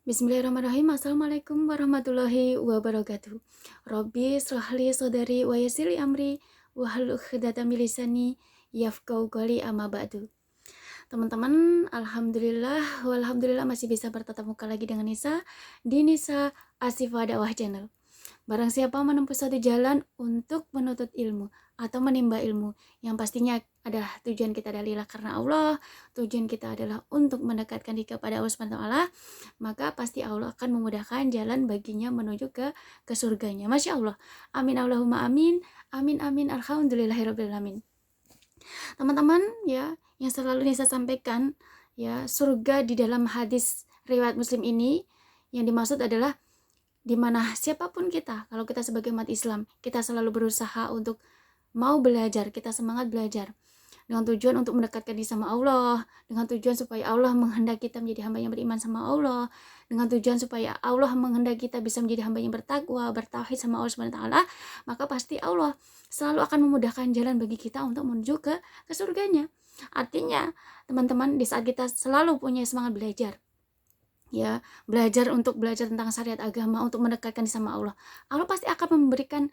Bismillahirrahmanirrahim. Assalamualaikum warahmatullahi wabarakatuh. Robbi shrahli sodari wa yassirli amri wahlul 'uqdatam min lisani yafqahu qawli amma ba'du. Teman-teman, alhamdulillah masih bisa bertatap muka lagi dengan Nisa di Nisa Asifah Dakwah Channel. Barang siapa menempuh satu jalan untuk menuntut ilmu atau menimba ilmu, yang pastinya adalah tujuan kita adalah lillah karena Allah, tujuan kita adalah untuk mendekatkan diri kepada Allah Subhanahu wa taala, maka pasti Allah akan memudahkan jalan baginya menuju ke surganya. Masya Allah. Amin Allahumma amin. Amin amin alhamdulillahirabbil alamin. Teman-teman ya, yang selalu Nisa sampaikan ya, surga di dalam hadis riwayat Muslim ini yang dimaksud adalah di mana siapapun kita, kalau kita sebagai umat Islam, kita selalu berusaha untuk mau belajar, kita semangat belajar dengan tujuan untuk mendekatkan diri sama Allah, dengan tujuan supaya Allah menghendaki kita menjadi hamba yang beriman sama Allah, dengan tujuan supaya Allah menghendaki kita bisa menjadi hamba yang bertakwa, bertauhid sama Allah Subhanahu wa taala, maka pasti Allah selalu akan memudahkan jalan bagi kita untuk menuju ke surganya. Artinya, teman-teman, di saat kita selalu punya semangat belajar, ya, belajar tentang syariat agama, untuk mendekatkan sama Allah, Allah pasti akan memberikan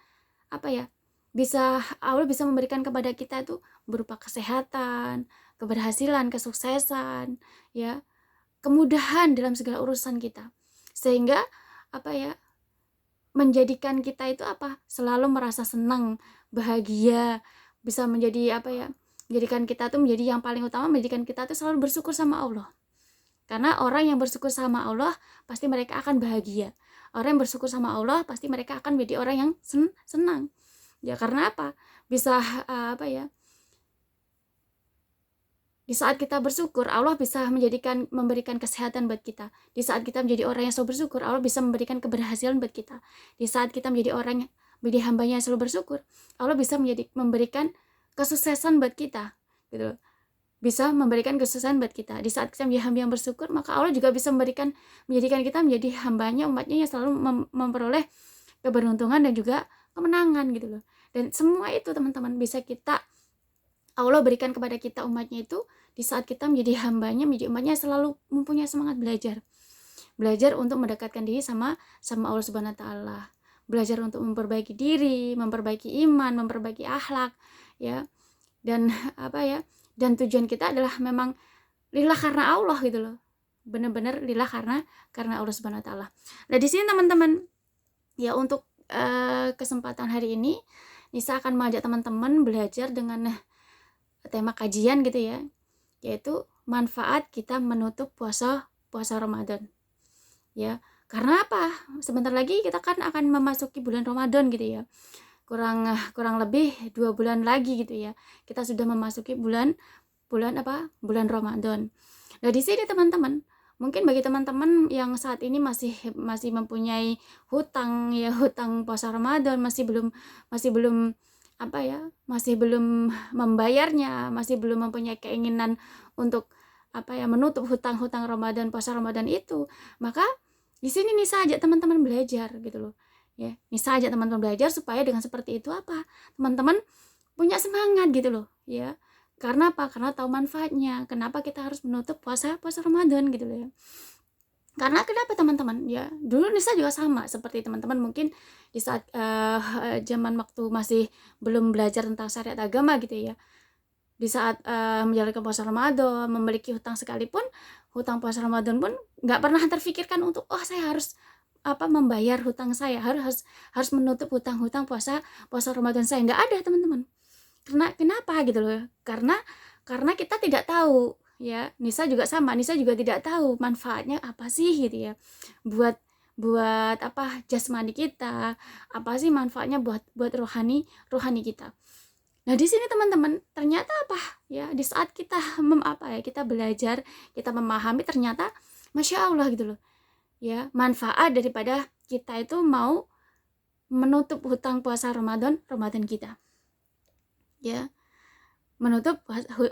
Allah bisa memberikan kepada kita itu berupa kesehatan, keberhasilan, kesuksesan, ya, kemudahan dalam segala urusan kita, sehingga menjadikan kita itu selalu merasa senang, bahagia, bisa menjadi menjadikan kita tuh menjadi yang paling utama, menjadikan kita tuh selalu bersyukur sama Allah. Karena orang yang bersyukur sama Allah pasti mereka akan bahagia. Orang yang bersyukur sama Allah pasti mereka akan menjadi orang yang senang. Ya karena apa? Bisa di saat kita bersyukur, Allah bisa memberikan kesehatan buat kita. Di saat kita menjadi orang yang selalu bersyukur, Allah bisa memberikan keberhasilan buat kita. Di saat kita menjadi hambanya yang selalu bersyukur, Allah bisa memberikan kesuksesan buat kita, gitu. Bisa memberikan kesuksesan buat kita. Di saat kita menjadi hamba yang bersyukur, maka Allah juga bisa menjadikan kita menjadi hambanya, umatnya yang selalu memperoleh keberuntungan dan juga kemenangan, gitu loh. Dan semua itu teman-teman bisa Allah berikan kepada kita, umatnya itu, di saat kita menjadi hambanya, menjadi umatnya, selalu mempunyai semangat belajar untuk mendekatkan diri sama Allah Subhanahu wa taala, belajar untuk memperbaiki diri, memperbaiki iman, memperbaiki akhlak, ya. Dan dan tujuan kita adalah memang lillah karena Allah, gitu loh. Benar-benar lillah karena Allah Subhanahu wa taala. Nah, di sini teman-teman, ya, untuk kesempatan hari ini Nisa akan mengajak teman-teman belajar dengan tema kajian, gitu ya, yaitu manfaat kita menutup puasa Ramadan. Ya, karena apa? Sebentar lagi kita kan akan memasuki bulan Ramadan, gitu ya. Kurang lebih 2 bulan lagi, gitu ya. Kita sudah memasuki bulan Ramadan. Nah, di sini teman-teman, mungkin bagi teman-teman yang saat ini masih mempunyai hutang, ya, hutang puasa Ramadan, masih belum membayarnya, masih belum mempunyai keinginan untuk menutup hutang-hutang Ramadan, puasa Ramadan itu, maka di sini Nisa ajak teman-teman belajar, gitu loh. Ya, Nisa ajak teman-teman belajar supaya dengan seperti itu teman-teman punya semangat, gitu loh, ya. Karena apa? Karena tahu manfaatnya. Kenapa kita harus menutup puasa Ramadan, gitu loh, ya. Karena kenapa teman-teman? Ya, dulu Nisa juga sama seperti teman-teman, mungkin di saat zaman waktu masih belum belajar tentang syariat agama, gitu ya. Di saat menjalankan puasa Ramadan, memiliki hutang sekalipun, hutang puasa Ramadan pun nggak pernah terfikirkan untuk saya harus membayar hutang saya, harus menutup hutang-hutang puasa Ramadan saya. Nggak ada teman-teman. Kenapa gitu loh? Karena kita tidak tahu, ya. Nisa juga sama. Nisa juga tidak tahu manfaatnya apa sih, gitu ya. Buat jasmani kita, apa sih manfaatnya buat rohani kita. Nah, di sini teman-teman, ternyata ya, di saat kita kita belajar, kita memahami, ternyata Masya Allah, gitu loh. Ya, manfaat daripada kita itu mau menutup hutang puasa Ramadan kita. Ya, menutup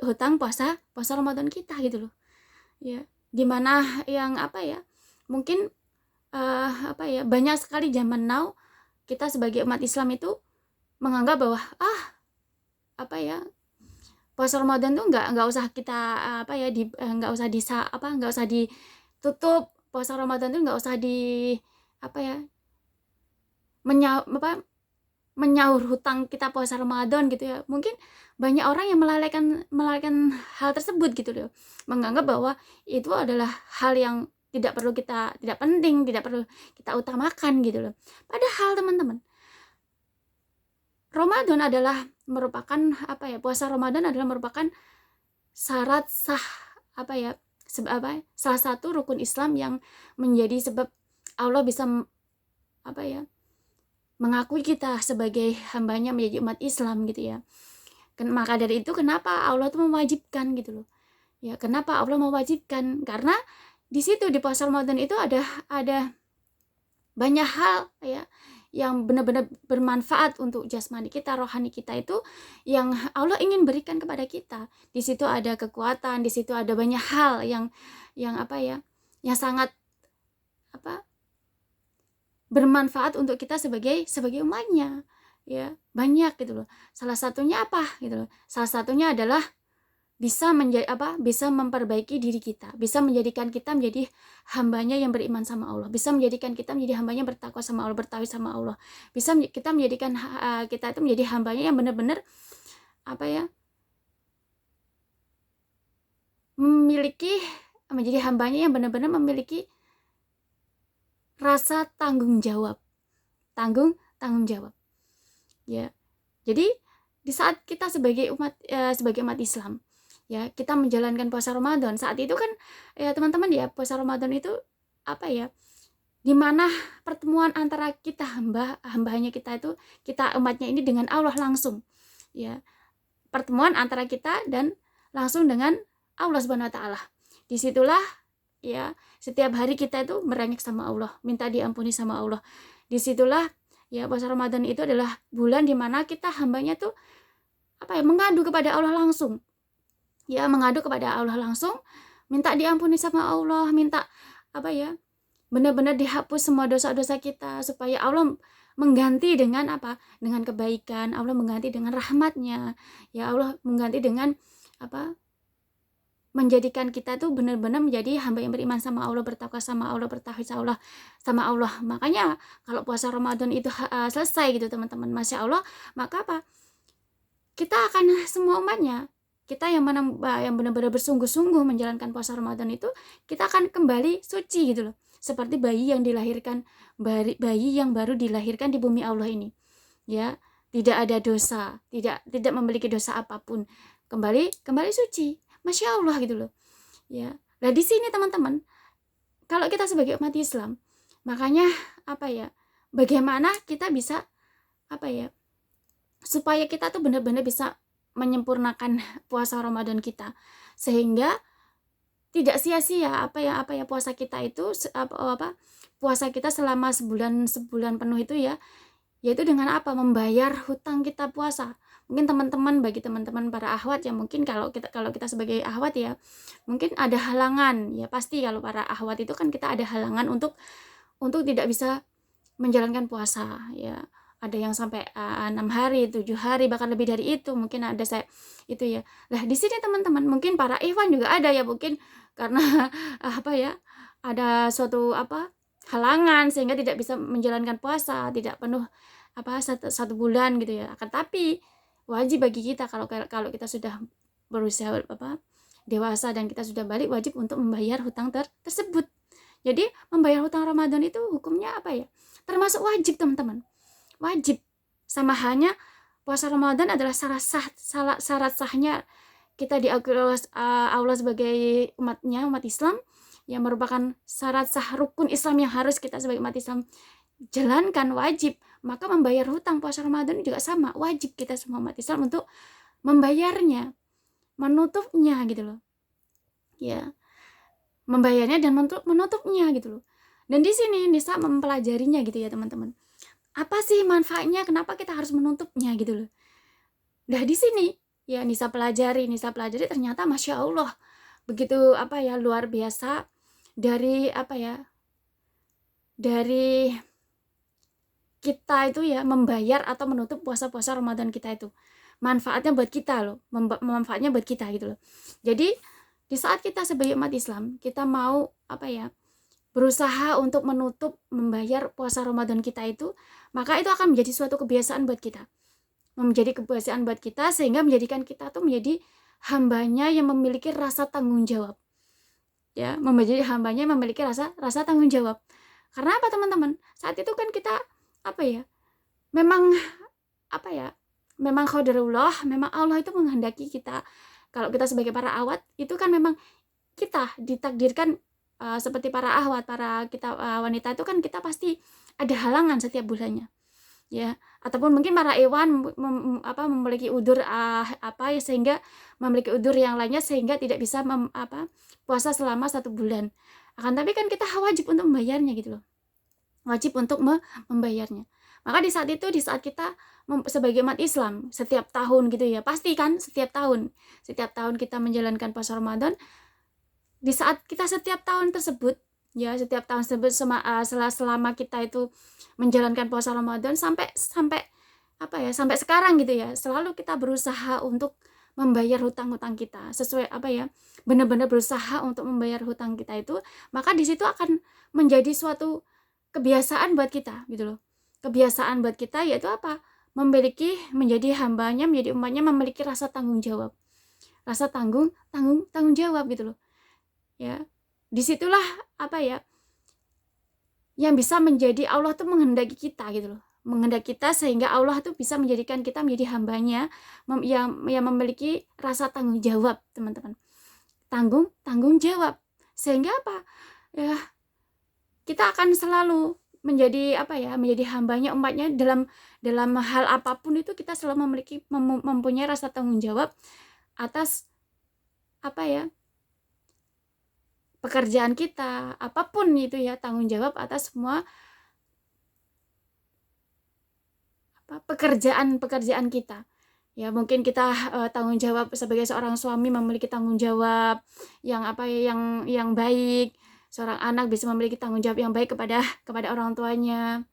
hutang puasa Ramadan kita, gitu loh. Ya, dimana yang mungkin banyak sekali zaman now kita sebagai umat Islam itu menganggap bahwa puasa Ramadan tuh nggak usah kita nggak usah ditutup, puasa Ramadan itu nggak usah di apa ya, menyaur hutang kita puasa Ramadan gitu ya. Mungkin banyak orang yang melalaikan hal tersebut gitu loh, menganggap bahwa itu adalah hal yang tidak penting, tidak perlu kita utamakan gitu loh. Padahal teman-teman, Ramadan adalah merupakan puasa Ramadan adalah merupakan syarat sah salah satu rukun Islam yang menjadi sebab Allah bisa mengakui kita sebagai hambanya menjadi umat Islam gitu ya. Maka dari itu kenapa Allah tuh mewajibkan gitu loh. Ya, kenapa Allah mewajibkan? Karena di situ di puasa Ramadan itu ada banyak hal ya yang benar-benar bermanfaat untuk jasmani kita, rohani kita itu yang Allah ingin berikan kepada kita. Di situ ada kekuatan, di situ ada banyak hal yang sangat bermanfaat untuk kita sebagai umatnya ya, banyak gitu loh. Salah satunya apa gitu loh, salah satunya adalah bisa memperbaiki diri kita, bisa menjadikan kita menjadi hambanya yang beriman sama Allah, bisa menjadikan kita menjadi hambanya bertakwa sama Allah, bertauhid sama Allah, bisa kita menjadikan kita itu menjadi hambanya yang benar-benar menjadi hambanya yang benar-benar memiliki rasa tanggung jawab ya. Jadi di saat kita sebagai umat Islam ya, kita menjalankan puasa Ramadan saat itu kan ya teman-teman ya, puasa Ramadan itu dimana pertemuan antara kita hambanya kita itu, kita umatnya ini dengan Allah langsung ya, pertemuan antara kita dan langsung dengan Allah Subhanahu wa taala. Disitulah ya, setiap hari kita itu merengek sama Allah, minta diampuni sama Allah. Disitulah ya, puasa Ramadan itu adalah bulan dimana kita hambanya tuh mengadu kepada Allah langsung ya, mengadu kepada Allah langsung, minta diampuni sama Allah, minta benar-benar dihapus semua dosa-dosa kita, supaya Allah mengganti dengan dengan kebaikan, Allah mengganti dengan rahmatnya ya, Allah mengganti dengan menjadikan kita tuh benar-benar menjadi hamba yang beriman sama Allah, bertakwa sama Allah, bertauhid sama Allah. Makanya kalau puasa Ramadan itu selesai gitu teman-teman, Masya Allah, maka kita akan semua umatnya, kita yang benar-benar bersungguh-sungguh menjalankan puasa Ramadan itu, kita akan kembali suci gitu loh, seperti bayi yang baru dilahirkan di bumi Allah ini ya, tidak ada dosa, tidak memiliki dosa apapun, kembali suci, Masya Allah gitu loh ya. Nah di sini teman-teman, kalau kita sebagai umat Islam, makanya bagaimana kita bisa supaya kita tuh benar-benar bisa menyempurnakan puasa Ramadan kita, sehingga tidak sia-sia puasa kita itu puasa kita selama sebulan penuh itu ya, yaitu dengan membayar hutang kita puasa. Mungkin bagi teman-teman para akhwat yang mungkin kalau kita sebagai akhwat ya, mungkin ada halangan ya, pasti kalau para akhwat itu kan kita ada halangan untuk tidak bisa menjalankan puasa ya. Ada yang sampai 6 hari, 7 hari, bahkan lebih dari itu, mungkin ada itu ya. Nah di sini teman-teman, mungkin para ikhwan juga ada ya, mungkin karena ada suatu halangan sehingga tidak bisa menjalankan puasa, tidak penuh satu bulan gitu ya. Akan tapi wajib bagi kita kalau kita sudah berusia dewasa dan kita sudah balik, wajib untuk membayar hutang tersebut. Jadi membayar hutang Ramadan itu hukumnya termasuk wajib teman-teman, wajib. Sama hanya puasa Ramadan adalah syarat sahnya kita diakui Allah sebagai umat Islam, yang merupakan syarat sah rukun Islam yang harus kita sebagai umat Islam jalankan, wajib. Maka membayar hutang puasa Ramadan juga sama, wajib kita semua umat Islam untuk membayarnya, menutupnya gitu loh ya, membayarnya dan menutupnya gitu loh. Dan di sini Nisa mempelajarinya gitu ya teman-teman, apa sih manfaatnya, kenapa kita harus menutupnya gitu loh. Nah di sini ya Nisa pelajari ternyata Masya Allah begitu luar biasa dari dari kita itu ya, membayar atau menutup puasa-puasa Ramadan kita itu. Manfaatnya buat kita loh, manfaatnya buat kita gitu loh. Jadi di saat kita sebagai umat Islam, kita mau berusaha untuk menutup membayar puasa Ramadan kita itu, maka itu akan menjadi suatu kebiasaan buat kita. Menjadi kebiasaan buat kita sehingga menjadikan kita tuh menjadi hambanya yang memiliki rasa tanggung jawab. Ya, menjadi hambanya yang memiliki rasa tanggung jawab. Karena apa teman-teman? Saat itu kan kita apa ya? Memang apa ya? Memang qadarullah, memang Allah itu menghendaki kita. Kalau kita sebagai para awat itu kan memang kita ditakdirkan seperti para ahwat, para kita wanita itu kan kita pasti ada halangan setiap bulannya, ya. Ataupun mungkin para hewan memiliki udur apa ya, sehingga memiliki udur yang lainnya sehingga tidak bisa puasa selama 1 bulan. Akan tapi kan kita wajib untuk membayarnya gitu loh. Wajib untuk membayarnya. Maka di saat itu, di saat kita sebagai umat Islam setiap tahun gitu ya, pasti kan setiap tahun kita menjalankan puasa Ramadan. Di saat kita setiap tahun tersebut, ya setiap tahun tersebut selama kita itu menjalankan puasa Ramadan sampai apa ya, sampai sekarang gitu ya, selalu kita berusaha untuk membayar hutang-hutang kita sesuai apa ya, benar-benar berusaha untuk membayar hutang kita itu, maka di situ akan menjadi suatu kebiasaan buat kita gitu loh. Kebiasaan buat kita yaitu apa? Menjadi hambanya, menjadi umatnya, memiliki rasa tanggung jawab. Rasa tanggung jawab gitu loh. Ya, disitulah apa ya, yang bisa menjadi Allah tuh menghendaki kita gitu loh, menghendaki kita sehingga Allah tuh bisa menjadikan kita menjadi hambanya yang memiliki rasa tanggung jawab, teman-teman. Tanggung jawab, sehingga apa ya, kita akan selalu menjadi apa ya, menjadi hambanya, umatnya dalam hal apapun itu kita selalu mempunyai rasa tanggung jawab atas apa ya, pekerjaan kita, apapun itu ya, tanggung jawab atas semua pekerjaan kita. Ya, mungkin kita tanggung jawab sebagai seorang suami, memiliki tanggung jawab yang apa ya, yang baik. Seorang anak bisa memiliki tanggung jawab yang baik kepada orang tuanya.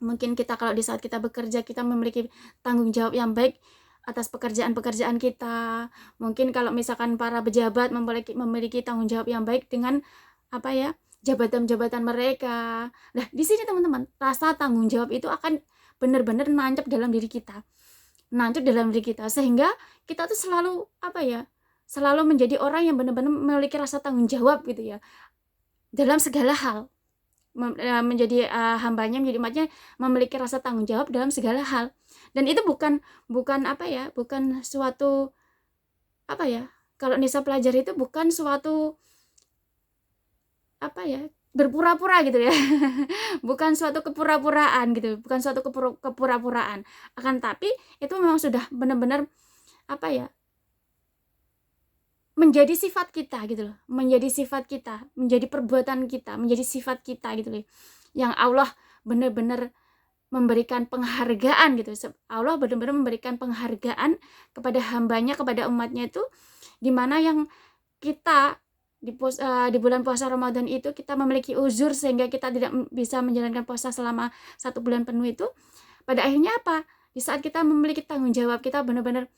Mungkin kita kalau di saat kita bekerja, kita memiliki tanggung jawab yang baik atas pekerjaan-pekerjaan kita. Mungkin kalau misalkan para pejabat memiliki tanggung jawab yang baik dengan apa ya, jabatan-jabatan mereka. Nah, di sini teman-teman, rasa tanggung jawab itu akan benar-benar nancap dalam diri kita. Sehingga kita tuh selalu apa ya? Selalu menjadi orang yang benar-benar memiliki rasa tanggung jawab gitu ya. Dalam segala hal. Menjadi hambanya, menjadi umatnya, memiliki rasa tanggung jawab dalam segala hal. Dan itu bukan apa ya, bukan suatu apa ya, kalau Nisa pelajari itu bukan suatu apa ya, berpura-pura gitu ya. Bukan suatu kepura-puraan gitu, bukan suatu kepura-puraan. Akan tapi itu memang sudah benar-benar apa ya, menjadi sifat kita gitu loh, menjadi sifat kita, menjadi perbuatan kita, menjadi sifat kita gitu loh, yang Allah benar-benar memberikan penghargaan gitu. Allah benar-benar memberikan penghargaan kepada hambanya, kepada umatnya itu, dimana yang kita di bulan puasa Ramadan itu kita memiliki uzur sehingga kita tidak bisa menjalankan puasa selama 1 bulan penuh itu. Pada akhirnya apa? Di saat kita memiliki tanggung jawab, kita benar-benar,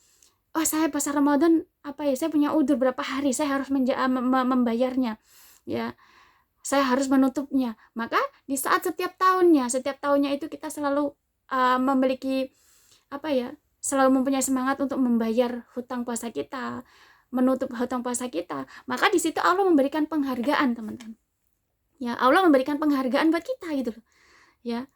oh saya puasa Ramadan apa ya, saya punya udzur berapa hari, saya harus membayarnya ya, saya harus menutupnya. Maka di saat setiap tahunnya itu kita selalu memiliki apa ya, selalu mempunyai semangat untuk membayar hutang puasa kita, menutup hutang puasa kita. Maka di situ Allah memberikan penghargaan, teman-teman. Ya, Allah memberikan penghargaan buat kita gitu loh. Ya.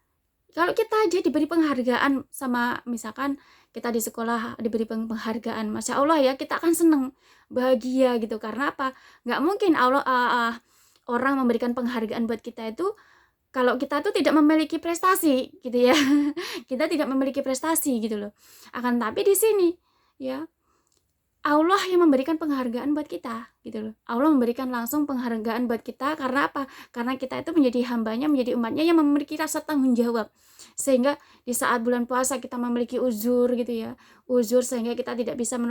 Kalau kita aja diberi penghargaan sama misalkan kita di sekolah diberi penghargaan, Masya Allah ya, kita akan senang, bahagia gitu. Karena apa? Nggak mungkin orang memberikan penghargaan buat kita itu kalau kita tuh tidak memiliki prestasi gitu ya. Kita tidak memiliki prestasi gitu loh. Akan tapi di sini ya, Allah yang memberikan penghargaan buat kita gitu loh. Allah memberikan langsung penghargaan buat kita. Karena apa? Karena kita itu menjadi hambanya, menjadi umatnya yang memiliki rasa tanggung jawab. Sehingga di saat bulan puasa kita memiliki uzur gitu ya, uzur sehingga kita tidak bisa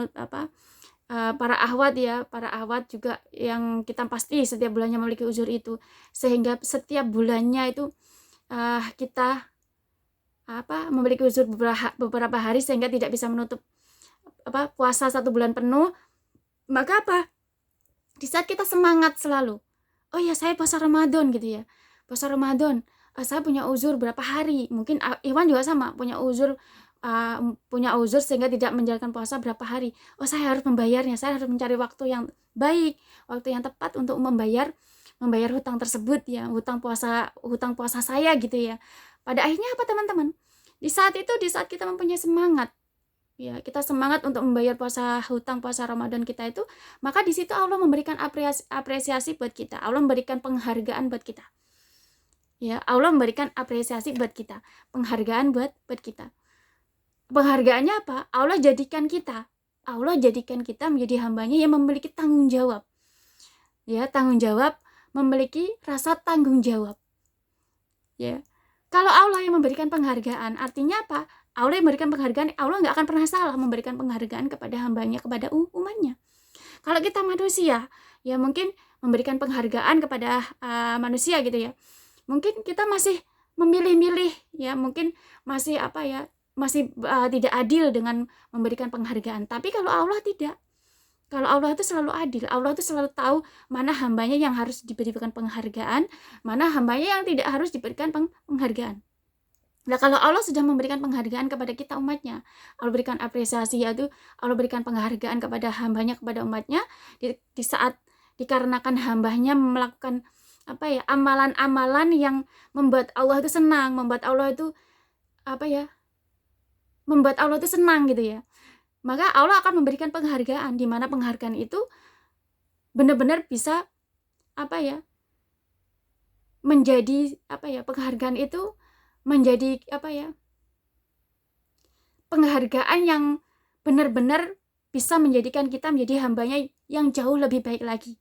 para ahwat juga yang kita pasti setiap bulannya memiliki uzur itu, sehingga setiap bulannya itu kita memiliki uzur beberapa hari sehingga tidak bisa menutup puasa 1 bulan penuh. Maka apa? Di saat kita semangat selalu, oh ya saya puasa Ramadan gitu ya, puasa Ramadan, saya punya uzur berapa hari, mungkin Iwan juga sama punya uzur sehingga tidak menjalankan puasa berapa hari. Oh saya harus membayarnya, saya harus mencari waktu yang baik, waktu yang tepat untuk membayar hutang tersebut ya, hutang puasa saya gitu ya. Pada akhirnya apa teman-teman? Di saat kita mempunyai semangat ya, kita semangat untuk membayar hutang puasa Ramadan kita itu, maka di situ Allah memberikan apresiasi buat kita, Allah memberikan penghargaan buat kita ya, Allah memberikan apresiasi buat kita, penghargaan buat kita. Penghargaannya apa? Allah jadikan kita menjadi hambanya yang memiliki tanggung jawab ya, memiliki rasa tanggung jawab ya. Kalau Allah yang memberikan penghargaan, artinya apa? Allah yang memberikan penghargaan, Allah nggak akan pernah salah memberikan penghargaan kepada hambanya, kepada umatnya. Kalau kita manusia, ya mungkin memberikan penghargaan kepada manusia gitu ya, mungkin kita masih memilih-milih ya, mungkin masih masih tidak adil dengan memberikan penghargaan. Tapi kalau Allah tidak. Kalau Allah itu selalu adil, Allah itu selalu tahu mana hambanya yang harus diberikan penghargaan, mana hambanya yang tidak harus diberikan penghargaan. Nah kalau Allah sudah memberikan penghargaan kepada kita umatnya, Allah berikan apresiasi, yaitu Allah berikan penghargaan kepada hambanya, kepada umatnya, di saat dikarenakan hambanya melakukan amalan-amalan yang membuat Allah itu senang, membuat Allah itu senang gitu ya, maka Allah akan memberikan penghargaan, di mana penghargaan itu benar-benar bisa menjadi penghargaan itu menjadi penghargaan yang benar-benar bisa menjadikan kita menjadi hambanya yang jauh lebih baik lagi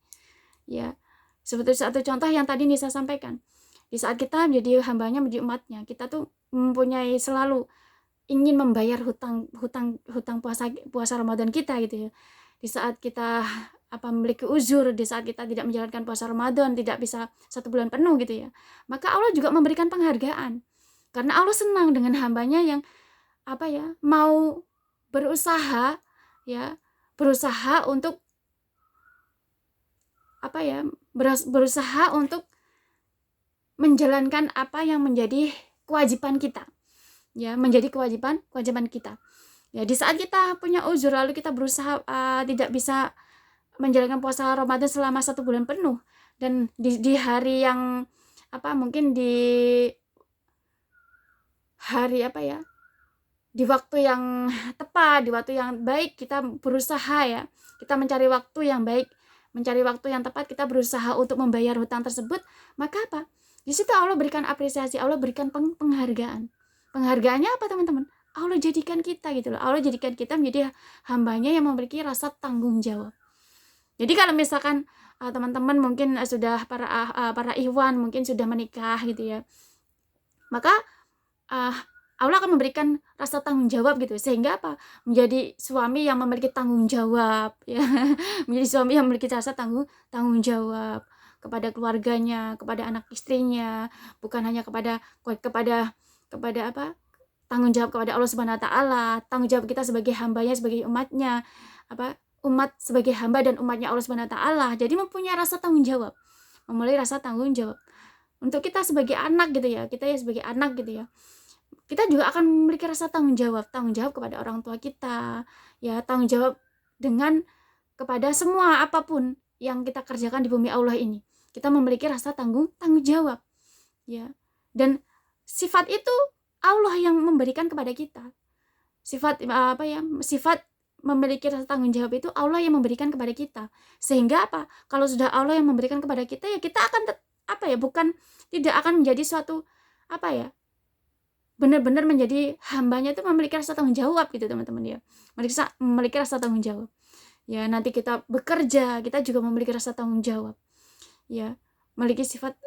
ya. Seperti satu contoh yang tadi Nisa sampaikan, di saat kita menjadi hambanya, menjadi umatnya, kita tuh mempunyai selalu ingin membayar hutang puasa Ramadan kita gitu ya. Di saat kita memiliki uzur, di saat kita tidak menjalankan puasa Ramadan, tidak bisa 1 bulan penuh gitu ya, maka Allah juga memberikan penghargaan, karena Allah senang dengan hambanya yang mau berusaha untuk berusaha untuk menjalankan apa yang menjadi kewajiban kita ya, menjadi kewajiban kita ya. Di saat kita punya uzur lalu kita berusaha tidak bisa menjalankan puasa Ramadan selama 1 bulan penuh, dan di hari yang mungkin di hari di waktu yang tepat, di waktu yang baik, kita berusaha ya, kita mencari waktu yang baik, mencari waktu yang tepat, kita berusaha untuk membayar hutang tersebut, maka di situ Allah berikan apresiasi, Allah berikan penghargaan. Penghargaannya apa teman-teman? Allah jadikan kita gitu loh, Allah jadikan kita menjadi hambanya yang memiliki rasa tanggung jawab. Jadi kalau misalkan teman-teman mungkin sudah para ikhwan mungkin sudah menikah gitu ya, maka Allah akan memberikan rasa tanggung jawab gitu, sehingga menjadi suami yang memiliki tanggung jawab ya. Menjadi suami yang memiliki rasa tanggung jawab kepada keluarganya, kepada anak istrinya, bukan hanya kepada tanggung jawab kepada Allah Subhanahu wa taala, tanggung jawab kita sebagai hambanya, sebagai umatnya, umat sebagai hamba dan umatnya Allah Subhanahu wa taala. Jadi mempunyai rasa tanggung jawab, memulai rasa tanggung jawab. Untuk kita sebagai anak gitu ya, kita ya sebagai anak gitu ya, kita juga akan memiliki rasa tanggung jawab kepada orang tua kita ya, tanggung jawab dengan kepada semua apapun yang kita kerjakan di bumi Allah ini. Kita memiliki rasa tanggung jawab ya, dan sifat itu Allah yang memberikan kepada kita. Sifat memiliki rasa tanggung jawab itu Allah yang memberikan kepada kita. Sehingga kalau sudah Allah yang memberikan kepada kita ya, kita akan tidak akan menjadi suatu benar-benar menjadi hambanya itu memiliki rasa tanggung jawab gitu teman-teman ya. Memiliki rasa tanggung jawab. Ya, nanti kita bekerja, kita juga memiliki rasa tanggung jawab. Ya, memiliki sifat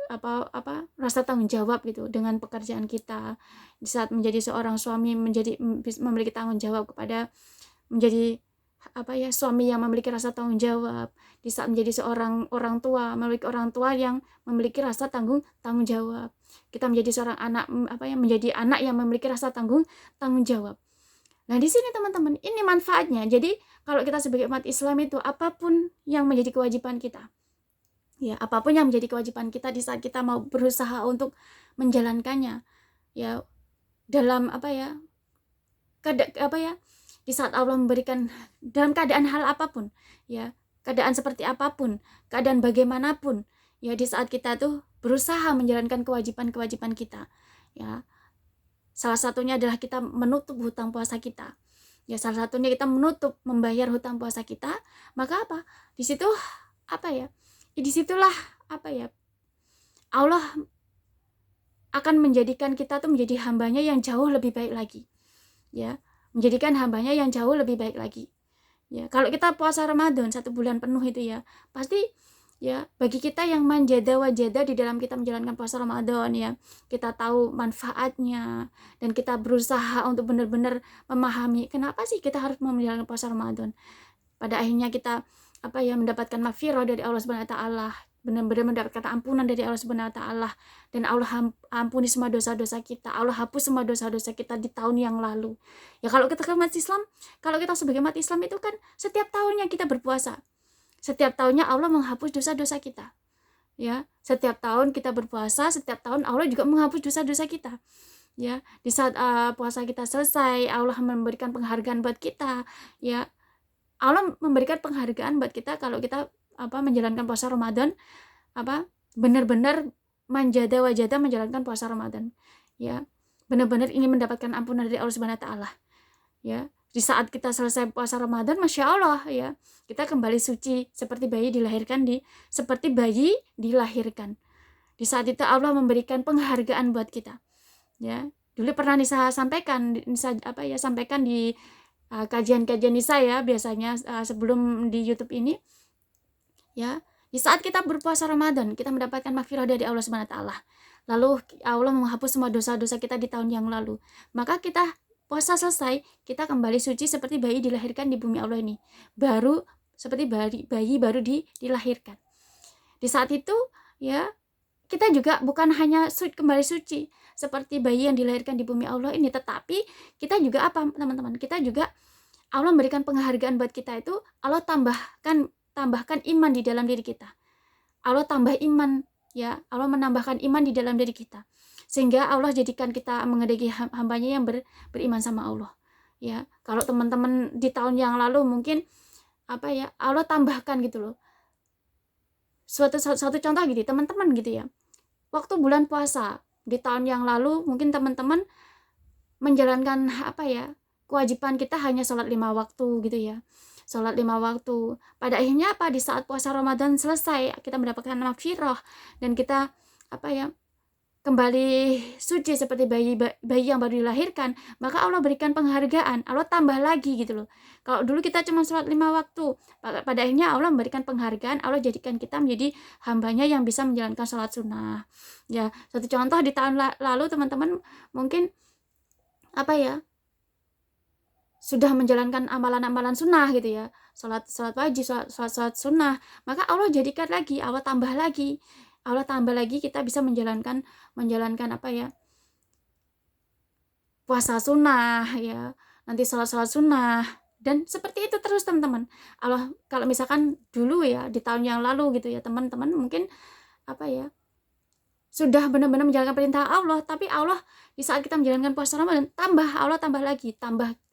rasa tanggung jawab gitu dengan pekerjaan kita. Di saat menjadi seorang suami memiliki tanggung jawab kepada menjadi suami yang memiliki rasa tanggung jawab. Di saat menjadi seorang orang tua, memiliki orang tua yang memiliki rasa tanggung jawab. Kita menjadi seorang anak menjadi anak yang memiliki rasa tanggung jawab. Nah, di sini teman-teman, ini manfaatnya. Jadi, kalau kita sebagai umat Islam itu apapun yang menjadi kewajiban kita, Ya, apapun yang menjadi kewajiban kita di saat kita mau berusaha untuk menjalankannya, ya dalam di saat Allah memberikan dalam keadaan hal apapun, ya keadaan seperti apapun, keadaan bagaimanapun, ya di saat kita tuh berusaha menjalankan kewajiban-kewajiban kita, ya salah satunya adalah kita menutup hutang puasa kita, ya salah satunya kita membayar hutang puasa kita, maka di situ disitulah Allah akan menjadikan kita tuh menjadi hambanya yang jauh lebih baik lagi, ya menjadikan hambanya yang jauh lebih baik lagi. Ya kalau kita puasa Ramadan 1 bulan penuh itu ya pasti ya bagi kita yang manjada wajada di dalam kita menjalankan puasa Ramadan, ya kita tahu manfaatnya dan kita berusaha untuk benar-benar memahami kenapa sih kita harus menjalankan puasa Ramadan. Pada akhirnya kita mendapatkan maghfirah dari Allah Subhanahu wa taala, benar-benar mendapatkan ampunan dari Allah Subhanahu wa taala, dan Allah ampuni semua dosa-dosa kita, Allah hapus semua dosa-dosa kita di tahun yang lalu. Ya kalau kita sebagai umat Islam itu kan setiap tahunnya kita berpuasa. Setiap tahunnya Allah menghapus dosa-dosa kita. Ya, setiap tahun kita berpuasa, setiap tahun Allah juga menghapus dosa-dosa kita. Ya, di saat puasa kita selesai, Allah memberikan penghargaan buat kita, ya. Allah memberikan penghargaan buat kita kalau kita menjalankan puasa Ramadan, benar-benar manjada wajada menjalankan puasa Ramadan, ya benar-benar ingin mendapatkan ampunan dari Allah Subhanahu wa taala, ya di saat kita selesai puasa Ramadan, Masya Allah, ya kita kembali suci seperti bayi dilahirkan di saat itu Allah memberikan penghargaan buat kita, ya dulu pernah Nisa sampaikan di kajian-kajian Nisa ya biasanya sebelum di YouTube ini, ya di saat kita berpuasa Ramadan kita mendapatkan maghfirah dari Allah Subhanahu wa taala, lalu Allah menghapus semua dosa-dosa kita di tahun yang lalu, maka kita puasa selesai kita kembali suci seperti bayi dilahirkan di bumi Allah ini, baru seperti bayi baru dilahirkan. Di saat itu ya kita juga bukan hanya kembali suci seperti bayi yang dilahirkan di bumi Allah ini, tetapi kita juga teman-teman, kita juga Allah memberikan penghargaan buat kita itu, Allah tambahkan iman di dalam diri kita. Allah tambah iman, ya Allah menambahkan iman di dalam diri kita, sehingga Allah jadikan kita menjadi hambanya yang beriman sama Allah. Ya kalau teman-teman di tahun yang lalu mungkin Allah tambahkan gitu loh. Satu contoh gitu teman-teman gitu ya, waktu bulan puasa di tahun yang lalu mungkin teman-teman menjalankan kewajiban kita hanya sholat 5 waktu gitu ya, sholat 5 waktu. Pada akhirnya di saat puasa Ramadan selesai kita mendapatkan maghfirah dan kita kembali suci seperti bayi yang baru dilahirkan, maka Allah berikan penghargaan, Allah tambah lagi gitu loh. Kalau dulu kita cuma sholat 5 waktu, pada akhirnya Allah memberikan penghargaan, Allah jadikan kita menjadi hambanya yang bisa menjalankan sholat sunnah. Ya satu contoh di tahun lalu teman-teman mungkin sudah menjalankan amalan-amalan sunnah gitu ya, sholat wajib, sholat sunnah, maka Allah jadikan lagi, Allah tambah lagi kita bisa menjalankan puasa sunnah, ya nanti sholat sunnah, dan seperti itu terus teman-teman. Allah kalau misalkan dulu ya di tahun yang lalu gitu ya teman-teman mungkin sudah benar-benar menjalankan perintah Allah, tapi Allah di saat kita menjalankan puasa Ramadan Allah tambah lagi,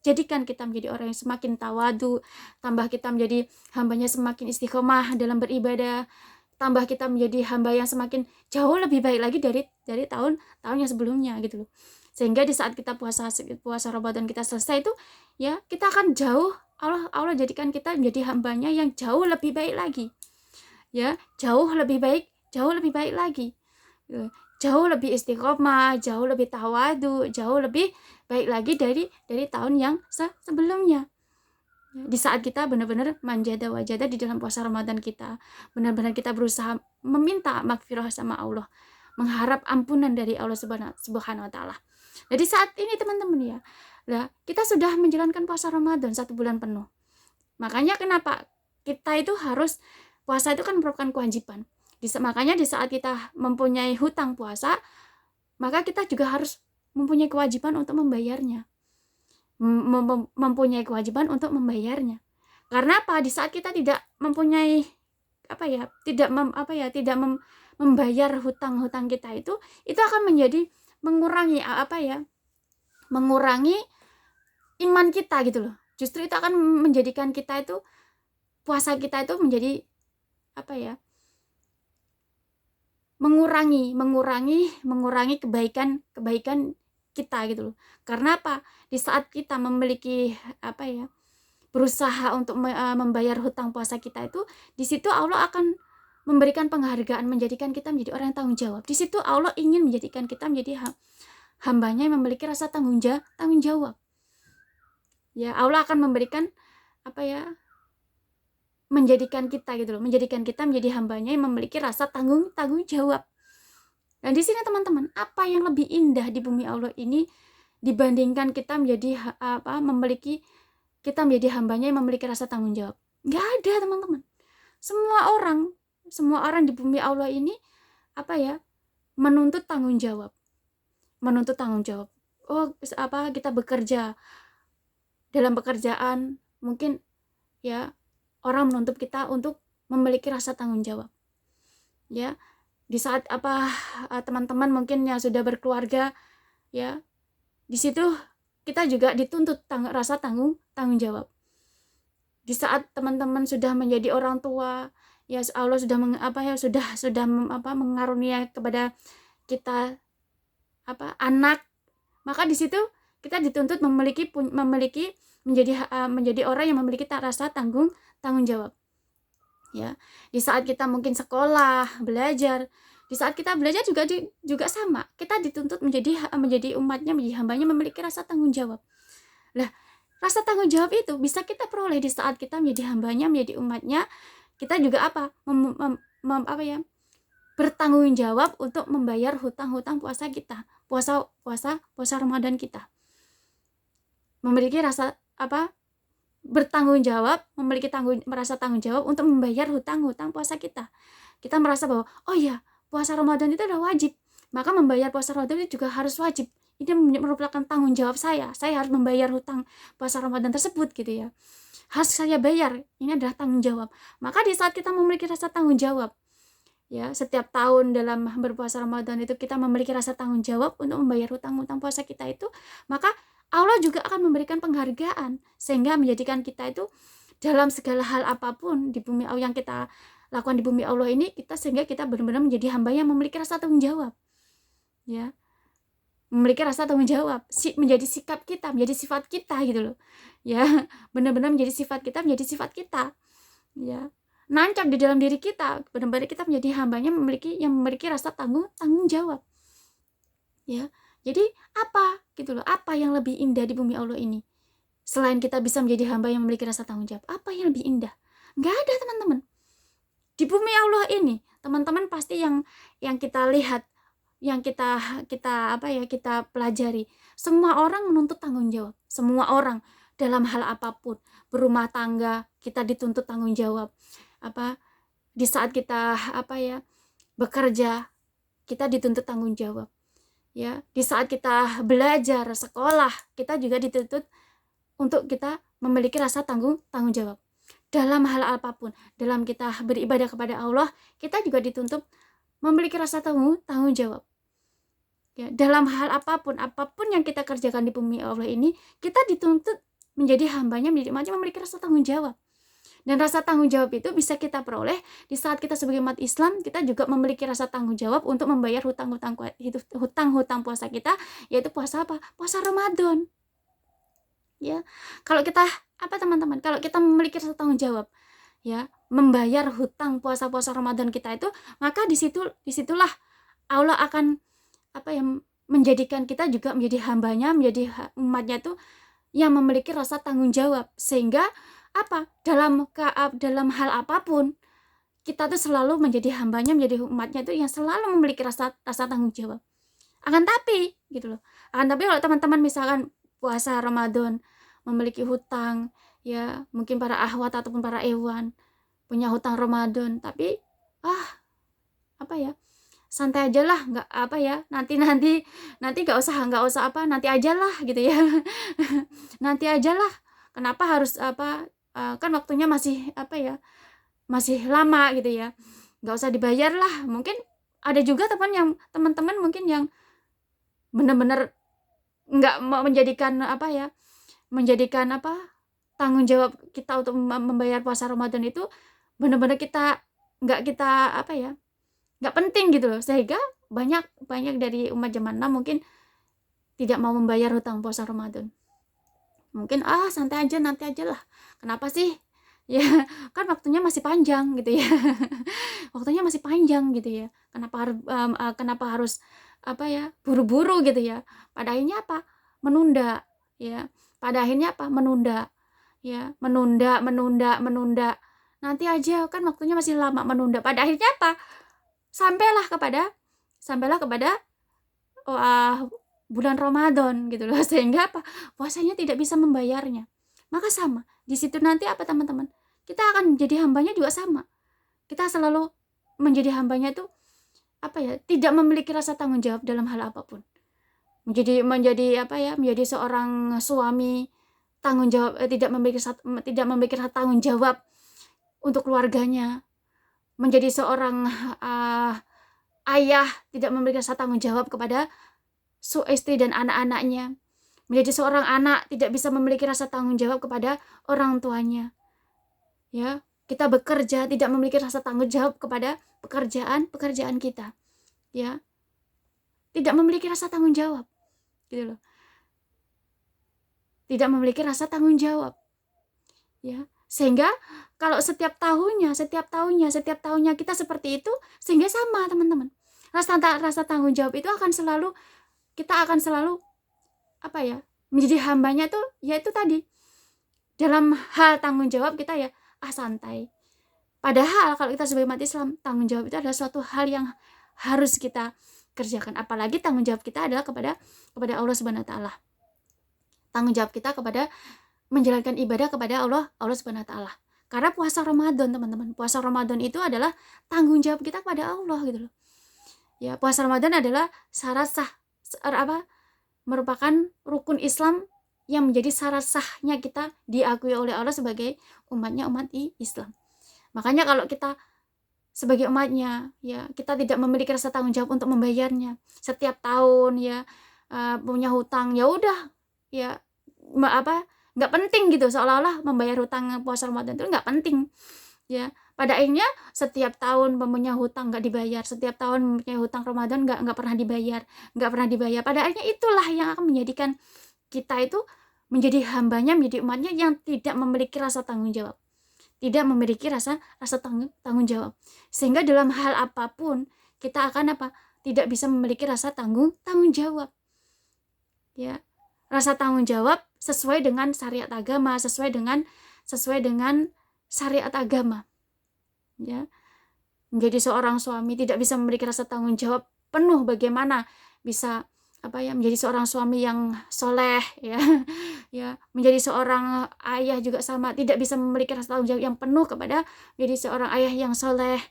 jadikan kita menjadi orang yang semakin tawadu, tambah kita menjadi hambanya semakin istiqomah dalam beribadah, tambah kita menjadi hamba yang semakin jauh lebih baik lagi dari tahun yang sebelumnya gitu loh. Sehingga di saat kita puasa Ramadan kita selesai itu ya kita akan jauh, Allah jadikan kita menjadi hambanya yang jauh lebih baik lagi, ya jauh lebih baik lagi, jauh lebih istiqomah, jauh lebih tawadu, jauh lebih baik lagi dari tahun yang sebelumnya. Di saat kita benar-benar manjada wajada di dalam puasa Ramadan kita, benar-benar kita berusaha meminta maghfirah sama Allah, mengharap ampunan dari Allah Subhanahu wa taala. Jadi saat ini teman-teman ya, kita sudah menjalankan puasa Ramadan 1 bulan penuh. Makanya kenapa kita itu harus puasa itu kan merupakan kewajiban. Makanya di saat kita mempunyai hutang puasa, maka kita juga harus mempunyai kewajiban untuk membayarnya. Mempunyai kewajiban untuk membayarnya. Karena di saat kita tidak mempunyai membayar hutang-hutang kita itu akan menjadi mengurangi mengurangi iman kita gitu loh. Justru itu akan menjadikan kita itu, puasa kita itu menjadi mengurangi kebaikan kita gitu loh. Karena apa? Di saat kita memiliki berusaha untuk membayar hutang puasa kita itu, di situ Allah akan memberikan penghargaan, menjadikan kita menjadi orang yang tanggung jawab. Di situ Allah ingin menjadikan kita menjadi hambanya yang memiliki rasa tanggung jawab. Ya, Allah akan memberikan menjadikan kita gitu loh, menjadikan kita menjadi hambanya yang memiliki rasa tanggung jawab. Dan di sini teman-teman, apa yang lebih indah di bumi Allah ini dibandingkan kita menjadi kita menjadi hambanya yang memiliki rasa tanggung jawab? Nggak ada, teman-teman. Semua orang di bumi Allah ini menuntut tanggung jawab. Kita bekerja dalam pekerjaan, mungkin ya orang menuntut kita untuk memiliki rasa tanggung jawab. Ya, di saat teman-teman mungkin yang sudah berkeluarga, ya, di situ kita juga dituntut rasa tanggung jawab. Di saat teman-teman sudah menjadi orang tua, ya Allah sudah mengarunia kepada kita anak, maka di situ kita dituntut menjadi orang yang memiliki rasa tanggung jawab. Ya, di saat kita mungkin sekolah, belajar, di saat kita belajar juga sama, kita dituntut menjadi umatnya, menjadi hambanya, memiliki rasa tanggung jawab. Lah, rasa tanggung jawab itu bisa kita peroleh di saat kita menjadi hambanya, menjadi umatnya. Kita juga bertanggung jawab untuk membayar hutang-hutang puasa kita, puasa Ramadan kita. Memiliki rasa bertanggung jawab, merasa tanggung jawab untuk membayar hutang-hutang puasa kita. Kita merasa bahwa oh ya, puasa Ramadan itu adalah wajib, maka membayar puasa Ramadan itu juga harus wajib. Ini merupakan tanggung jawab saya harus membayar hutang puasa Ramadan tersebut gitu ya. Harus saya bayar, ini adalah tanggung jawab. Maka di saat kita memiliki rasa tanggung jawab, ya, setiap tahun dalam berpuasa Ramadan itu kita memiliki rasa tanggung jawab untuk membayar hutang-hutang puasa kita itu, maka Allah juga akan memberikan penghargaan sehingga menjadikan kita itu dalam segala hal apapun di bumi Allah yang kita lakukan di bumi Allah ini, sehingga kita benar-benar menjadi hamba yang memiliki rasa tanggung jawab. Ya. Memiliki rasa tanggung jawab, menjadi sikap kita, menjadi sifat kita gitu loh. Ya, benar-benar menjadi sifat kita, Ya. Nancap di dalam diri kita, benar-benar kita menjadi hambanya yang memiliki rasa tanggung jawab. Ya. Jadi apa gitu loh, apa yang lebih indah di bumi Allah ini? Selain kita bisa menjadi hamba yang memiliki rasa tanggung jawab, apa yang lebih indah? Nggak ada, teman-teman. Di bumi Allah ini, teman-teman pasti yang kita lihat, yang kita pelajari, semua orang menuntut tanggung jawab. Semua orang dalam hal apapun, berumah tangga, kita dituntut tanggung jawab. Di saat kita bekerja, kita dituntut tanggung jawab. Ya, di saat kita belajar, sekolah, kita juga dituntut untuk kita memiliki rasa tanggung jawab. Dalam hal apapun, dalam kita beribadah kepada Allah, kita juga dituntut memiliki rasa tanggung jawab. Ya, dalam hal apapun yang kita kerjakan di bumi Allah ini, kita dituntut menjadi hambanya, menjadi memiliki rasa tanggung jawab. Dan rasa tanggung jawab itu bisa kita peroleh di saat kita sebagai umat Islam, kita juga memiliki rasa tanggung jawab untuk membayar hutang-hutang puasa kita, yaitu puasa apa? Puasa Ramadan. Ya. Kalau kita teman-teman, kalau kita memiliki rasa tanggung jawab, ya, membayar hutang puasa Ramadan kita itu, maka disitulah Allah akan menjadikan kita juga menjadi hambanya, menjadi umatnya tuh yang memiliki rasa tanggung jawab, sehingga dalam hal apapun kita tuh selalu menjadi hambanya, menjadi umatnya tuh yang selalu memiliki rasa tanggung jawab. Akan tapi kalau teman-teman misalkan puasa Ramadan memiliki hutang, ya mungkin para akhwat ataupun para ewan punya hutang Ramadan, tapi santai aja lah, nggak nanti nggak usah nanti aja lah gitu ya. Nanti aja lah, kenapa harus kan waktunya masih masih lama gitu ya, nggak usah dibayar lah. Mungkin ada juga teman-teman mungkin yang benar-benar nggak menjadikan tanggung jawab kita untuk membayar puasa Ramadan itu benar-benar nggak kita nggak penting gitu loh, sehingga banyak banyak dari umat zaman now mungkin tidak mau membayar hutang puasa Ramadan. Mungkin santai aja, nanti aja lah, kenapa sih ya, kan waktunya masih panjang gitu ya. Waktunya masih panjang gitu ya, kenapa harus buru-buru gitu ya. Pada akhirnya menunda ya, pada akhirnya menunda ya, menunda, nanti aja, kan waktunya masih lama, menunda. Pada akhirnya sampailah kepada bulan Ramadan gitu loh, sehingga puasanya tidak bisa membayarnya. Maka sama di situ nanti teman-teman, kita akan jadi hambanya juga sama. Kita selalu menjadi hambanya tuh tidak memiliki rasa tanggung jawab dalam hal apapun. Menjadi seorang suami tanggung jawab, tidak memiliki rasa tanggung jawab untuk keluarganya. Menjadi seorang ayah tidak memiliki rasa tanggung jawab kepada istri dan anak-anaknya. Menjadi seorang anak tidak bisa memiliki rasa tanggung jawab kepada orang tuanya. Ya, kita bekerja tidak memiliki rasa tanggung jawab kepada pekerjaan kita. Ya. Tidak memiliki rasa tanggung jawab. Gitu loh. Tidak memiliki rasa tanggung jawab. Ya. Sehingga kalau setiap tahunnya kita seperti itu, sehingga sama teman-teman. Rasa tanggung jawab itu kita akan selalu menjadi hambanya tuh, yaitu tadi, dalam hal tanggung jawab kita ya santai. Padahal kalau kita sebagai umat Islam, tanggung jawab itu adalah suatu hal yang harus kita kerjakan. Apalagi tanggung jawab kita adalah kepada Allah Subhanahu wa taala. Tanggung jawab kita kepada menjalankan ibadah kepada Allah Subhanahu wa taala. Karena puasa Ramadan, teman-teman, puasa Ramadan itu adalah tanggung jawab kita kepada Allah gitu loh. Ya, puasa Ramadan adalah syarat sah merupakan rukun Islam yang menjadi syarat sahnya kita diakui oleh Allah sebagai umat Islam. Makanya kalau kita sebagai umatnya, ya, kita tidak memiliki rasa tanggung jawab untuk membayarnya. Setiap tahun ya punya hutang, ya udah, ya nggak penting gitu, seolah-olah membayar hutang puasa Ramadan itu nggak penting. Ya, pada akhirnya setiap tahun mempunyai hutang nggak dibayar, setiap tahun mempunyai hutang Ramadan nggak pernah dibayar. Pada akhirnya itulah yang akan menjadikan kita itu menjadi hambanya, menjadi umatnya yang tidak memiliki rasa tanggung jawab, tidak memiliki rasa tanggung jawab, sehingga dalam hal apapun kita akan tidak bisa memiliki rasa tanggung jawab. Ya, rasa tanggung jawab sesuai dengan syariat agama, sesuai dengan syariat agama. Ya, menjadi seorang suami tidak bisa memiliki rasa tanggung jawab penuh, bagaimana bisa menjadi seorang suami yang soleh, ya, ya, menjadi seorang ayah juga sama, tidak bisa memiliki rasa tanggung jawab yang penuh kepada menjadi seorang ayah yang soleh.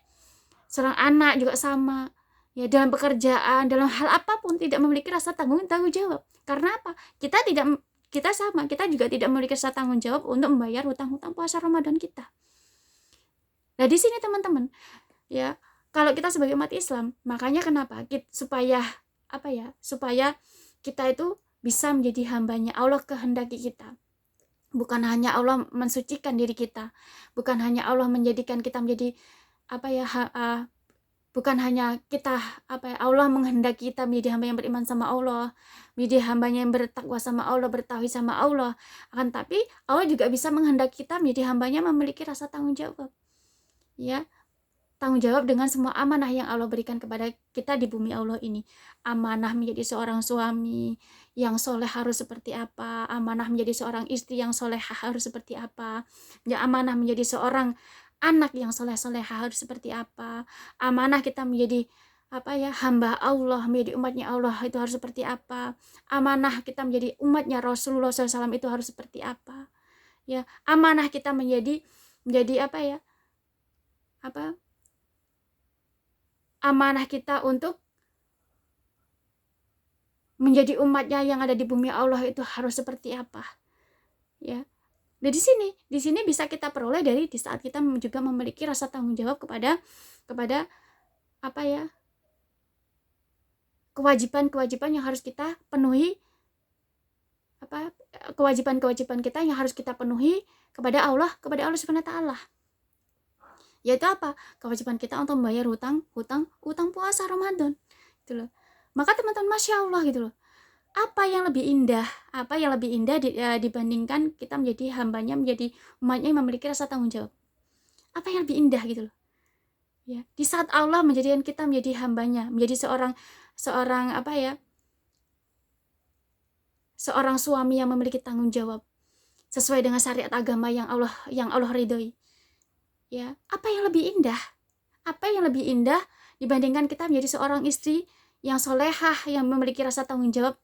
Seorang anak juga sama, ya, dalam pekerjaan, dalam hal apapun tidak memiliki rasa tanggung jawab. Karena kita juga tidak memiliki rasa tanggung jawab untuk membayar hutang-hutang puasa Ramadan kita. Nah, di sini teman-teman, ya, kalau kita sebagai umat Islam, makanya kenapa supaya kita itu bisa menjadi hambanya Allah, kehendaki kita. Bukan hanya Allah mensucikan diri kita, bukan hanya Allah menjadikan kita menjadi bukan hanya kita Allah menghendaki kita menjadi hamba yang beriman sama Allah, menjadi hambanya yang bertakwa sama Allah, bertauhid sama Allah, akan tapi Allah juga bisa menghendaki kita menjadi hambanya memiliki rasa tanggung jawab. Ya, tanggung jawab dengan semua amanah yang Allah berikan kepada kita di bumi Allah ini. Amanah menjadi seorang suami yang soleh harus seperti apa, amanah menjadi seorang istri yang solehah harus seperti apa, ya, amanah menjadi seorang anak yang soleh-solehah harus seperti apa, amanah kita menjadi hamba Allah, menjadi umatnya Allah itu harus seperti apa, amanah kita menjadi umatnya Rasulullah SAW itu harus seperti apa, ya, amanah kita menjadi amanah kita untuk menjadi umatnya yang ada di bumi Allah itu harus seperti apa, ya. Nah, di sini bisa kita peroleh dari di saat kita juga memiliki rasa tanggung jawab kepada apa ya, kewajiban-kewajiban yang harus kita penuhi, kewajiban-kewajiban kita yang harus kita penuhi kepada Allah Subhanahu wa taala. Yaitu apa? Kewajiban kita untuk membayar hutang puasa Ramadan. Gitu loh. Maka teman-teman, Masya Allah gitu loh. Apa yang lebih indah dibandingkan kita menjadi hambanya, menjadi umatnya yang memiliki rasa tanggung jawab. Apa yang lebih indah gitu loh. Ya, di saat Allah menjadikan kita menjadi hambanya, menjadi seorang suami yang memiliki tanggung jawab sesuai dengan syariat agama yang Allah ridhoi. Ya, apa yang lebih indah? Apa yang lebih indah dibandingkan kita menjadi seorang istri yang solehah, yang memiliki rasa tanggung jawab,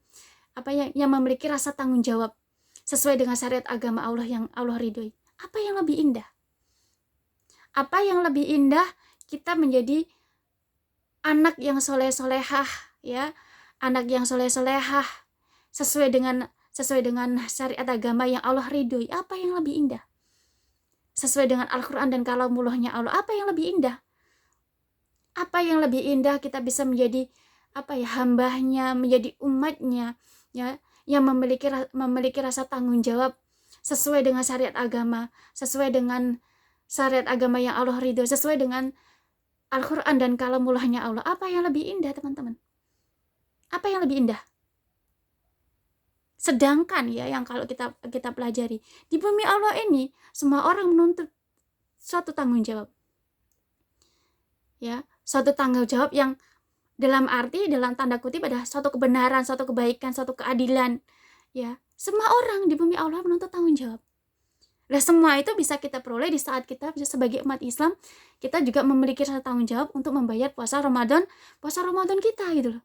yang memiliki rasa tanggung jawab sesuai dengan syariat agama Allah yang Allah ridhoi. Apa yang lebih indah? Apa yang lebih indah kita menjadi anak yang soleh-solehah, ya, anak yang soleh-solehah sesuai dengan syariat agama yang Allah ridhoi. Apa yang lebih indah? Sesuai dengan Al-Quran dan kalamullahnya Allah. Apa yang lebih indah? Apa yang lebih indah kita bisa menjadi hambanya, menjadi umatnya, ya, yang memiliki rasa tanggung jawab sesuai dengan syariat agama, sesuai dengan syariat agama yang Allah ridho, sesuai dengan Al-Quran dan kalamullahnya Allah. Apa yang lebih indah, teman-teman? Apa yang lebih indah? Sedangkan ya, yang kalau kita pelajari di bumi Allah ini, semua orang menuntut suatu tanggung jawab, ya, suatu tanggung jawab yang dalam tanda kutip ada suatu kebenaran, suatu kebaikan, suatu keadilan, ya. Semua orang di bumi Allah menuntut tanggung jawab. Nah, semua itu bisa kita peroleh di saat kita sebagai umat Islam, kita juga memiliki rasa tanggung jawab untuk membayar puasa Ramadan kita gitu loh.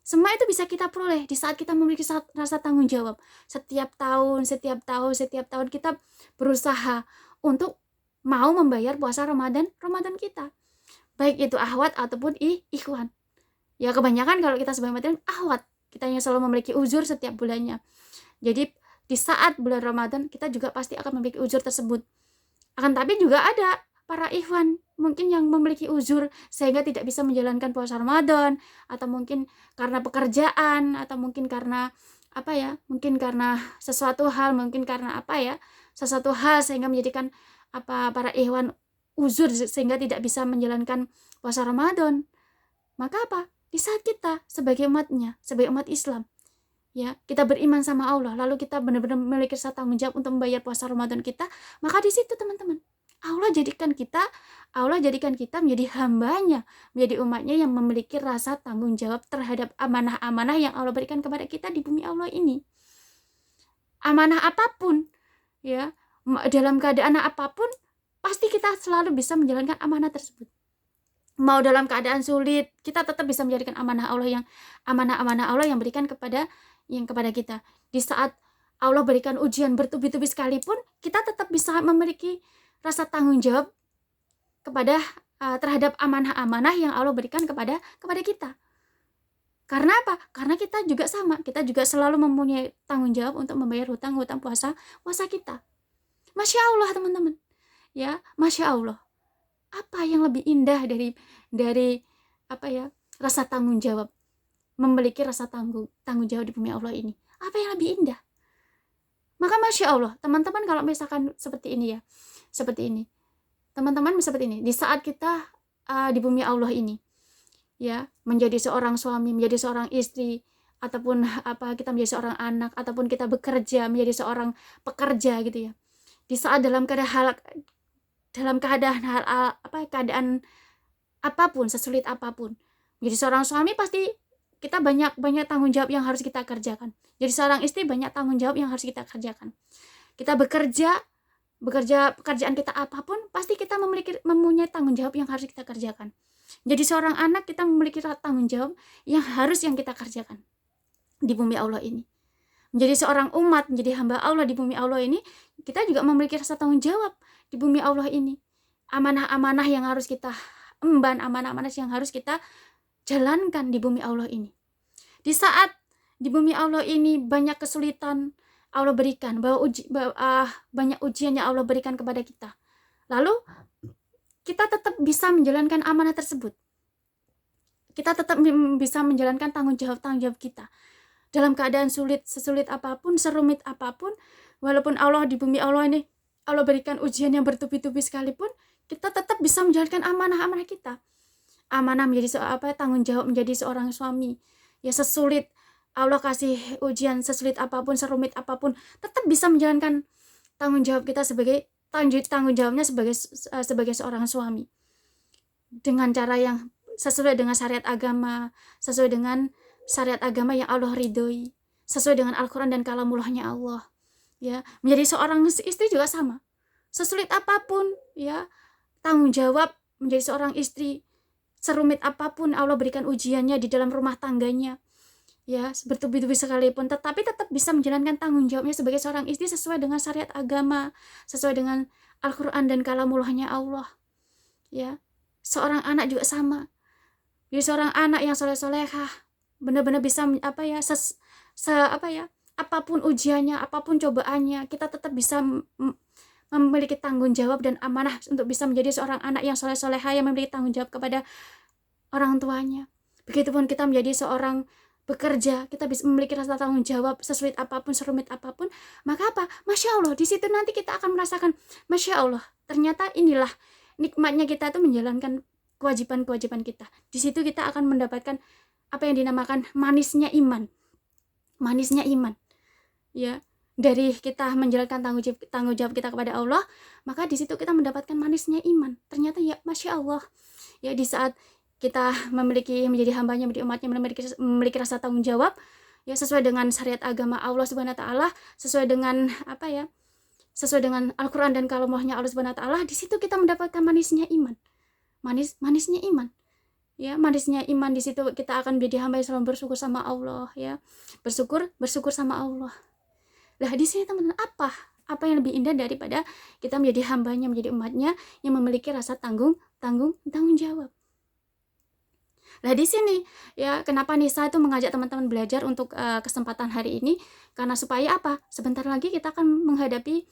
Semua itu bisa kita peroleh di saat kita memiliki rasa tanggung jawab. Setiap tahun kita berusaha untuk mau membayar puasa Ramadan kita. Baik itu akhwat ataupun ikhwan. Ya, kebanyakan kalau kita sebagai umat akhwat, kita yang selalu memiliki uzur setiap bulannya. Jadi di saat bulan Ramadan kita juga pasti akan memiliki uzur tersebut. Akan tapi juga ada para ikhwan mungkin yang memiliki uzur sehingga tidak bisa menjalankan puasa Ramadan, atau mungkin karena pekerjaan, atau mungkin karena mungkin karena sesuatu hal, sesuatu hal sehingga menjadikan para ikhwan uzur sehingga tidak bisa menjalankan puasa Ramadan. Maka di saat kita sebagai umatnya, sebagai umat Islam, ya, kita beriman sama Allah, lalu kita benar-benar memiliki rasa tanggung jawab untuk membayar puasa Ramadan kita, maka di situ teman-teman, Allah jadikan kita menjadi hambanya, menjadi umatnya yang memiliki rasa tanggung jawab terhadap amanah-amanah yang Allah berikan kepada kita di bumi Allah ini. Amanah apapun, ya, dalam keadaan apapun, pasti kita selalu bisa menjalankan amanah tersebut. Mau dalam keadaan sulit, kita tetap bisa menjadikan amanah Allah yang berikan kepada kita. Di saat Allah berikan ujian bertubi-tubi sekalipun, kita tetap bisa memiliki rasa tanggung jawab terhadap amanah-amanah yang Allah berikan kepada kita. Karena apa? Karena kita juga sama, kita juga selalu mempunyai tanggung jawab untuk membayar hutang puasa kita. Masya Allah teman-teman, ya, Masya Allah. Apa yang lebih indah dari rasa tanggung jawab, memiliki rasa tanggung jawab di bumi Allah ini? Apa yang lebih indah? Maka Masya Allah teman-teman, kalau misalkan seperti ini, teman-teman seperti ini, di saat kita di bumi Allah ini, ya, menjadi seorang suami, menjadi seorang istri, ataupun kita menjadi seorang anak, ataupun kita bekerja menjadi seorang pekerja gitu ya, di saat dalam keadaan apapun, sesulit apapun, menjadi seorang suami pasti kita banyak tanggung jawab yang harus kita kerjakan. Jadi seorang istri banyak tanggung jawab yang harus kita kerjakan. Kita bekerja pekerjaan kita apapun, pasti kita mempunyai tanggung jawab yang harus kita kerjakan. Jadi seorang anak, kita memiliki tanggung jawab yang harus kita kerjakan di bumi Allah ini. Menjadi seorang umat, menjadi hamba Allah di bumi Allah ini, kita juga memiliki rasa tanggung jawab di bumi Allah ini. Amanah-amanah yang harus kita emban, amanah-amanah yang harus kita jalankan di bumi Allah ini. Di saat di bumi Allah ini banyak kesulitan, Allah berikan, banyak ujian yang Allah berikan kepada kita. Lalu kita tetap bisa menjalankan amanah tersebut. Kita tetap bisa menjalankan tanggung jawab kita. Dalam keadaan sulit, sesulit apapun, serumit apapun, walaupun Allah di bumi Allah ini, Allah berikan ujian yang bertubi-tubi sekalipun, kita tetap bisa menjalankan amanah-amanah kita. Amanah menjadi tanggung jawab menjadi seorang suami. Ya sesulit Allah kasih ujian, sesulit apapun, serumit apapun, tetap bisa menjalankan tanggung jawab kita sebagai tanggung jawabnya sebagai seorang suami. Dengan cara yang sesuai dengan syariat agama, sesuai dengan syariat agama yang Allah ridhoi, sesuai dengan Al-Quran dan kalamullahnya Allah. Ya, menjadi seorang istri juga sama. Sesulit apapun, ya, tanggung jawab menjadi seorang istri, serumit apapun Allah berikan ujiannya di dalam rumah tangganya, ya, bertubi-tubi sekalipun, tetapi tetap bisa menjalankan tanggung jawabnya sebagai seorang istri sesuai dengan syariat agama, sesuai dengan Al-Quran dan kalamullahnya Allah. Ya, seorang anak juga sama. Jadi seorang anak yang soleh-solehah benar-benar bisa apapun ujiannya, apapun cobaannya, kita tetap bisa memiliki tanggung jawab dan amanah untuk bisa menjadi seorang anak yang soleh-solehah, yang memiliki tanggung jawab kepada orang tuanya. Begitupun kita menjadi seorang bekerja, kita bisa memiliki rasa tanggung jawab sesulit apapun, serumit apapun. Maka apa? Masya Allah, di situ nanti kita akan merasakan, Masya Allah, ternyata inilah nikmatnya kita tuh menjalankan kewajiban-kewajiban kita. Di situ kita akan mendapatkan apa yang dinamakan manisnya iman. Manisnya iman. Ya, dari kita menjalankan tanggung jawab kita kepada Allah, maka di situ kita mendapatkan manisnya iman. Ternyata ya Masya Allah, ya di saat kita menjadi hambanya, menjadi umatnya, memiliki rasa tanggung jawab, ya sesuai dengan syariat agama Allah Subhanahu Wa Taala, sesuai dengan sesuai dengan Al-Quran dan kalamullahnya Allah Subhanahu Wa Taala. Di situ kita mendapatkan manisnya iman. Manisnya iman. Ya, manisnya iman, di situ kita akan menjadi hamba yang selalu bersyukur sama Allah, ya. Bersyukur sama Allah. Nah, di sini teman-teman, apa yang lebih indah daripada kita menjadi hambanya, menjadi umatnya yang memiliki rasa tanggung jawab. Nah, di sini ya kenapa Nisa itu mengajak teman-teman belajar untuk kesempatan hari ini, karena supaya sebentar lagi kita akan menghadapi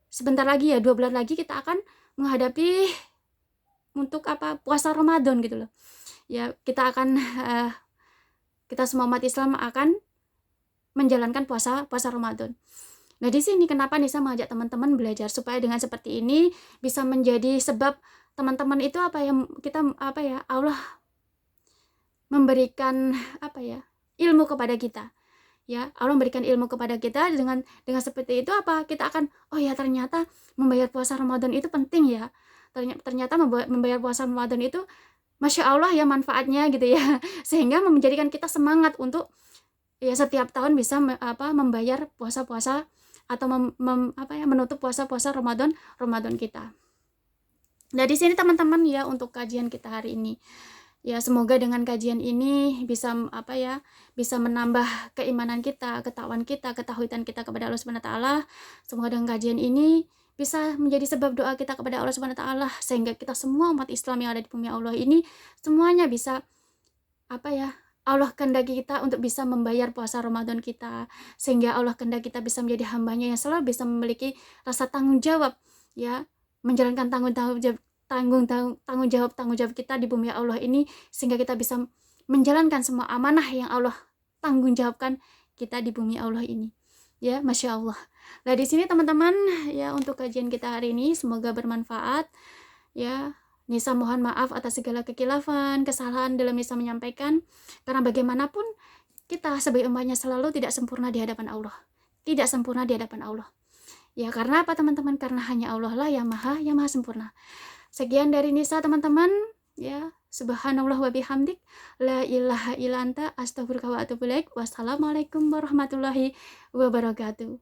sebentar lagi ya, 2 bulan lagi kita akan menghadapi untuk puasa Ramadan gitu loh. Ya, kita semua umat Islam akan menjalankan puasa Ramadan. Nah, di sini kenapa Nisa mengajak teman-teman belajar supaya dengan seperti ini bisa menjadi sebab teman-teman itu Allah memberikan ilmu kepada kita. Ya, Allah memberikan ilmu kepada kita dengan seperti itu kita akan ternyata membayar puasa Ramadan itu penting ya. Ternyata membayar puasa Ramadan itu Masya Allah ya manfaatnya gitu ya. Sehingga menjadikan kita semangat untuk ya setiap tahun bisa membayar puasa-puasa atau menutup puasa-puasa Ramadan kita. Nah, di sini teman-teman ya untuk kajian kita hari ini. Ya, semoga dengan kajian ini bisa bisa menambah keimanan kita, ketakwaan kita, ketauhidan kita kepada Allah Subhanahu Wa Taala. Semoga dengan kajian ini bisa menjadi sebab doa kita kepada Allah Subhanahu Wa Taala, sehingga kita semua umat Islam yang ada di bumi Allah ini semuanya bisa Allah kehendaki kita untuk bisa membayar puasa Ramadan kita, sehingga Allah kehendaki kita bisa menjadi hambanya yang selalu bisa memiliki rasa tanggung jawab, ya, menjalankan tanggung jawab kita di bumi Allah ini, sehingga kita bisa menjalankan semua amanah yang Allah tanggung jawabkan kita di bumi Allah ini. Ya, Masya Allah. Nah, di sini teman-teman ya untuk kajian kita hari ini semoga bermanfaat. Ya, Nisa mohon maaf atas segala kekilafan, kesalahan dalam Nisa menyampaikan, karena bagaimanapun kita sebagai umatnya selalu tidak sempurna di hadapan Allah. Tidak sempurna di hadapan Allah. Ya, karena teman-teman? Karena hanya Allah lah yang maha sempurna. Sekian dari Nisa teman-teman, ya. Subhanallah wa bihamdik, la ilaha illa anta, astaghfiruka wa atubu ilaik. Wassalamualaikum warahmatullahi wabarakatuh.